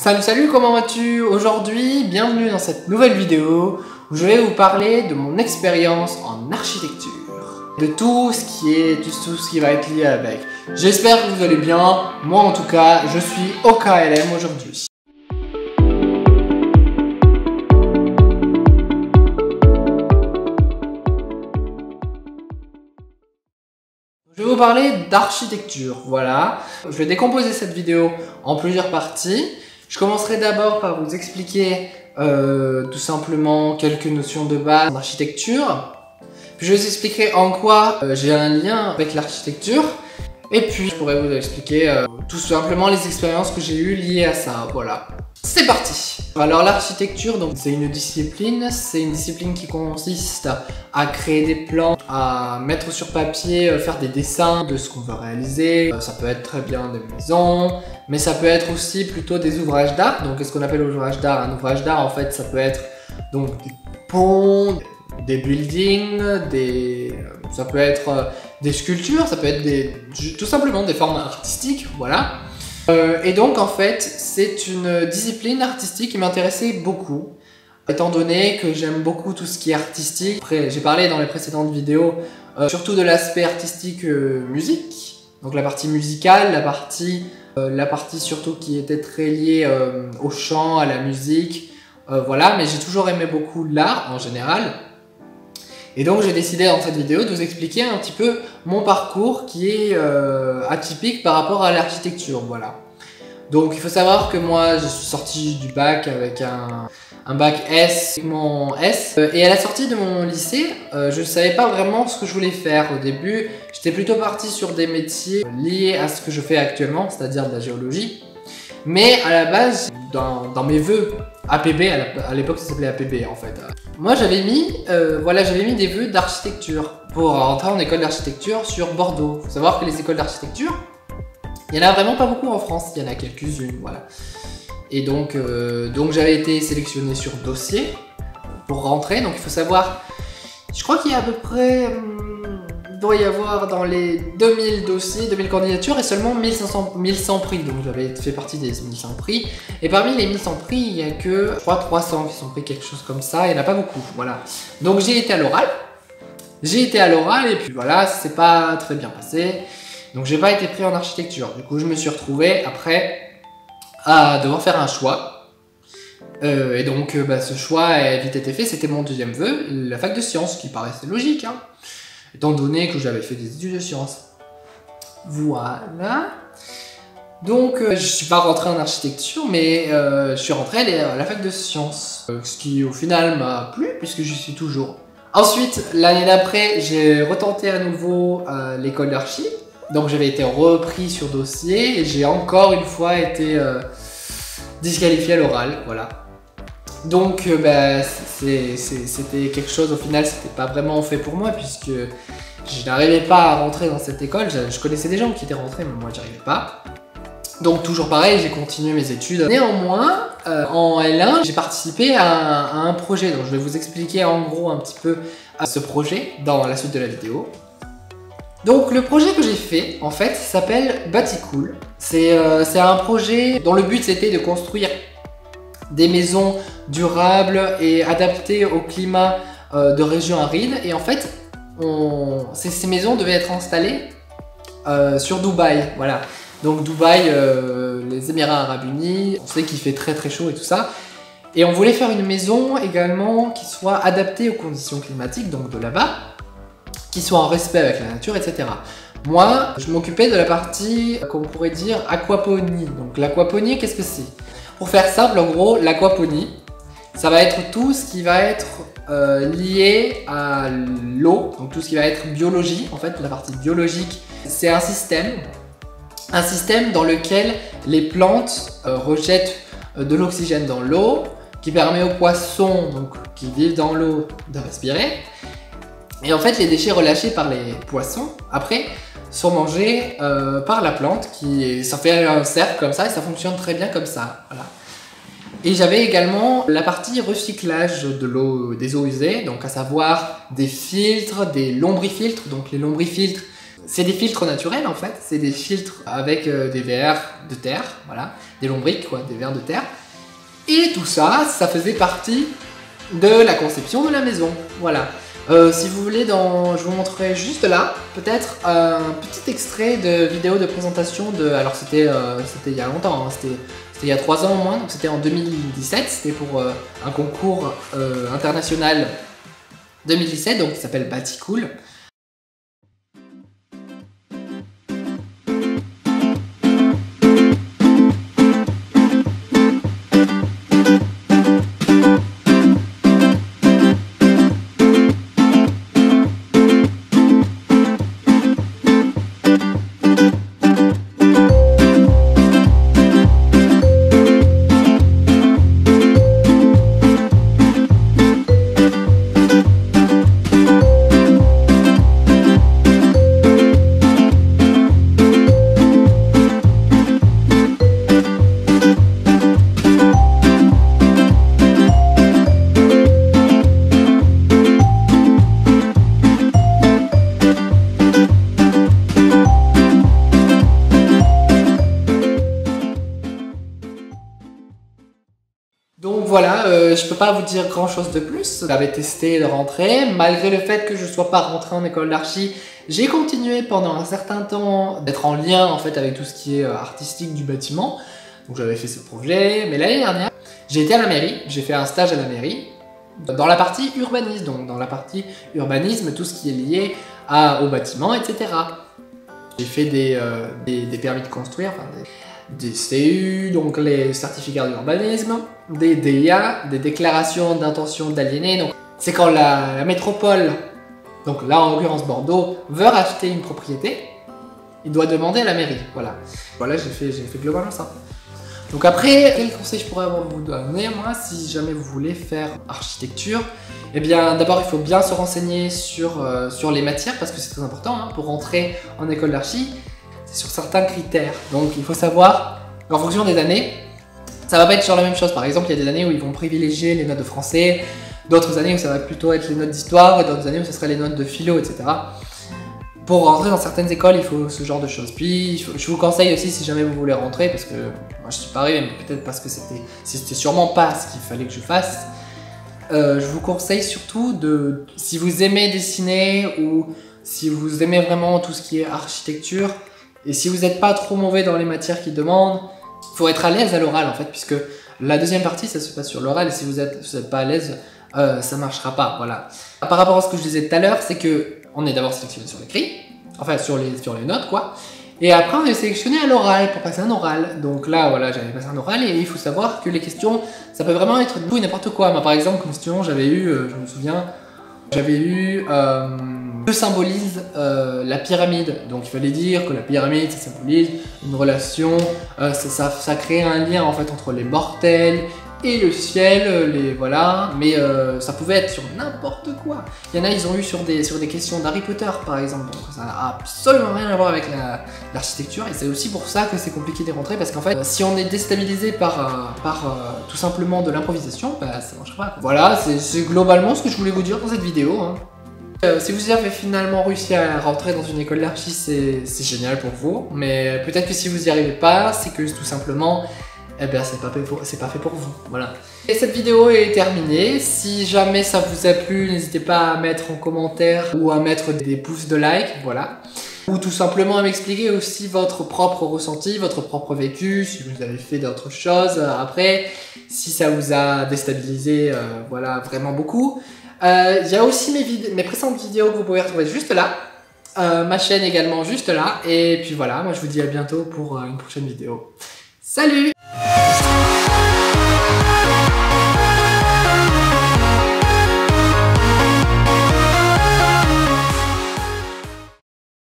Salut, comment vas-tu? Aujourd'hui, bienvenue dans cette nouvelle vidéo où je vais vous parler de mon expérience en architecture. De tout ce qui va être lié avec. J'espère que vous allez bien. Moi en tout cas, je suis au KLM aujourd'hui. Je vais vous parler d'architecture, voilà. Je vais décomposer cette vidéo en plusieurs parties. Je commencerai d'abord par vous expliquer tout simplement quelques notions de base d'architecture. Puis je vous expliquerai en quoi j'ai un lien avec l'architecture. Et puis je pourrai vous expliquer tout simplement les expériences que j'ai eues liées à ça, voilà. C'est parti! Alors l'architecture, donc c'est une discipline qui consiste à créer des plans, à mettre sur papier, faire des dessins de ce qu'on veut réaliser. Ça peut être très bien des maisons, mais ça peut être aussi plutôt des ouvrages d'art. Donc qu'est-ce qu'on appelle ouvrage d'art? Un ouvrage d'art en fait ça peut être donc des ponts, des buildings, ça peut être des sculptures, ça peut être tout simplement des formes artistiques, voilà. Et donc en fait c'est une discipline artistique qui m'intéressait beaucoup étant donné que j'aime beaucoup tout ce qui est artistique. Après j'ai parlé dans les précédentes vidéos surtout de l'aspect artistique musique, donc la partie musicale, la partie surtout qui était très liée au chant, à la musique, voilà, mais j'ai toujours aimé beaucoup l'art en général. Et donc j'ai décidé dans cette vidéo de vous expliquer un petit peu mon parcours qui est atypique par rapport à l'architecture, voilà. Donc il faut savoir que moi je suis sorti du bac avec un bac S, et à la sortie de mon lycée, je ne savais pas vraiment ce que je voulais faire. Au début, j'étais plutôt parti sur des métiers liés à ce que je fais actuellement, c'est-à-dire de la géologie. Mais à la base, dans mes vœux APB, à l'époque ça s'appelait APB en fait. Moi j'avais mis des vœux d'architecture pour rentrer en école d'architecture sur Bordeaux. Il faut savoir que les écoles d'architecture, il n'y en a vraiment pas beaucoup en France, il y en a quelques-unes, voilà. Et donc j'avais été sélectionné sur dossier pour rentrer. Donc il faut savoir, je crois qu'il y a à peu près, il doit y avoir dans les 2000 dossiers, 2000 candidatures et seulement 1100 prix. Donc j'avais fait partie des 1100 prix. Et parmi les 1100 prix, il n'y a que, je crois, 300 qui sont pris, quelque chose comme ça. Il n'y en a pas beaucoup, voilà. Donc j'ai été à l'oral. Et puis voilà, ça s'est pas très bien passé. Donc j'ai pas été pris en architecture. Du coup, je me suis retrouvé après à devoir faire un choix. Et donc ce choix a vite été fait. C'était mon deuxième vœu, la fac de sciences, qui paraissait logique, hein, étant donné que j'avais fait des études de sciences. Voilà. Donc je suis pas rentré en architecture, mais je suis rentré à la fac de sciences. Ce qui au final m'a plu, puisque j'y suis toujours. Ensuite, l'année d'après, j'ai retenté à nouveau l'école d'archi. Donc j'avais été repris sur dossier et j'ai encore une fois été disqualifié à l'oral, voilà. Donc c'était quelque chose, au final c'était pas vraiment fait pour moi puisque je n'arrivais pas à rentrer dans cette école. Je connaissais des gens qui étaient rentrés mais moi j'y arrivais pas. Donc toujours pareil, j'ai continué mes études. Néanmoins, en L1, j'ai participé à un projet. Donc je vais vous expliquer en gros un petit peu ce projet dans la suite de la vidéo. Donc le projet que j'ai fait, en fait, s'appelle Baticool. C'est un projet dont le but c'était de construire des maisons durables et adaptées au climat de régions arides. Et en fait, ces maisons devaient être installées sur Dubaï, voilà. Donc Dubaï, les Émirats Arabes Unis, on sait qu'il fait très très chaud et tout ça. Et on voulait faire une maison également qui soit adaptée aux conditions climatiques, donc de là-bas, qui soit en respect avec la nature, etc. Moi, je m'occupais de la partie qu'on pourrait dire aquaponie. Donc l'aquaponie, qu'est-ce que c'est? Pour faire simple, en gros, l'aquaponie, ça va être tout ce qui va être lié à l'eau, donc tout ce qui va être biologie. En fait, la partie biologique, c'est un système dans lequel les plantes rejettent de l'oxygène dans l'eau, qui permet aux poissons, donc, qui vivent dans l'eau, de respirer. Et en fait, les déchets relâchés par les poissons, après, sont mangés par la plante, ça fait un cercle comme ça et ça fonctionne très bien comme ça, voilà. Et j'avais également la partie recyclage de l'eau, des eaux usées, donc à savoir des filtres, des lombrifiltres. Donc les lombrifiltres, C'est des filtres naturels en fait, c'est des filtres avec des vers de terre, voilà, des lombriques quoi, des vers de terre. Et tout ça, ça faisait partie de la conception de la maison, voilà. Si vous voulez, je vous montrerai juste là, peut-être un petit extrait de vidéo de présentation de... Alors c'était il y a longtemps, hein, c'était il y a 3 ans au moins, donc c'était en 2017, c'était pour un concours international 2017, donc qui s'appelle Baticool. Donc voilà, je peux pas vous dire grand chose de plus. J'avais testé de rentrer, malgré le fait que je sois pas rentré en école d'archi, j'ai continué pendant un certain temps d'être en lien en fait avec tout ce qui est artistique du bâtiment. Donc j'avais fait ce projet, mais l'année dernière, j'ai été à la mairie, j'ai fait un stage à la mairie, dans la partie urbanisme, donc dans la partie urbanisme, tout ce qui est lié au bâtiment, etc. J'ai fait des permis de construire, enfin des CU, donc les certificats d'urbanisme, des DIA, des déclarations d'intention d'aliéner. Donc c'est quand la métropole, donc là en l'occurrence Bordeaux, veut racheter une propriété, il doit demander à la mairie. Voilà, voilà, j'ai fait globalement ça. Donc après, quel conseil je pourrais vous donner, moi, si jamais vous voulez faire architecture? Eh bien, d'abord, il faut bien se renseigner sur les matières, parce que c'est très important, hein, pour rentrer en école d'archi, c'est sur certains critères. Donc, il faut savoir, en fonction des années, ça va pas être sur la même chose. Par exemple, il y a des années où ils vont privilégier les notes de français, d'autres années où ça va plutôt être les notes d'histoire, et d'autres années où ce serait les notes de philo, etc. Pour rentrer dans certaines écoles, il faut ce genre de choses. Puis, je vous conseille aussi, si jamais vous voulez rentrer, parce que moi je suis pas arrivé, mais peut-être parce que c'était sûrement pas ce qu'il fallait que je fasse, je vous conseille surtout si vous aimez dessiner ou si vous aimez vraiment tout ce qui est architecture, et si vous n'êtes pas trop mauvais dans les matières qu'ils demandent, il faut être à l'aise à l'oral en fait, puisque la deuxième partie ça se passe sur l'oral, et si vous êtes pas à l'aise, ça marchera pas, voilà. Par rapport à ce que je disais tout à l'heure, c'est que on est d'abord sélectionné sur l'écrit, enfin sur les notes quoi, et après on est sélectionné à l'oral pour passer un oral. Donc là voilà, j'avais passé un oral, et il faut savoir que les questions, ça peut vraiment être tout et n'importe quoi. Moi par exemple, comme question, j'avais eu, je me souviens, j'avais eu que symbolise la pyramide. Donc il fallait dire que la pyramide ça symbolise une relation, ça crée un lien en fait entre les mortels et le ciel, voilà, mais ça pouvait être sur n'importe quoi. Il y en a, ils ont eu sur des questions d'Harry Potter par exemple, donc ça n'a absolument rien à voir avec l'architecture, et c'est aussi pour ça que c'est compliqué d'y rentrer, parce qu'en fait, si on est déstabilisé par tout simplement de l'improvisation, bah ça marche pas. Voilà, c'est globalement ce que je voulais vous dire dans cette vidéo, hein. Si vous avez finalement réussi à rentrer dans une école d'archi, c'est génial pour vous, mais peut-être que si vous n'y arrivez pas, c'est que tout simplement, eh bien c'est pas fait pour vous, voilà. Et cette vidéo est terminée. Si jamais ça vous a plu, n'hésitez pas à mettre en commentaire ou à mettre des pouces de like, voilà. Ou tout simplement à m'expliquer aussi votre propre ressenti, votre propre vécu, si vous avez fait d'autres choses après, si ça vous a déstabilisé, voilà, vraiment beaucoup. Il y a aussi mes précédentes vidéos que vous pouvez retrouver juste là. Ma chaîne également juste là. Et puis voilà, moi je vous dis à bientôt pour une prochaine vidéo. Salut!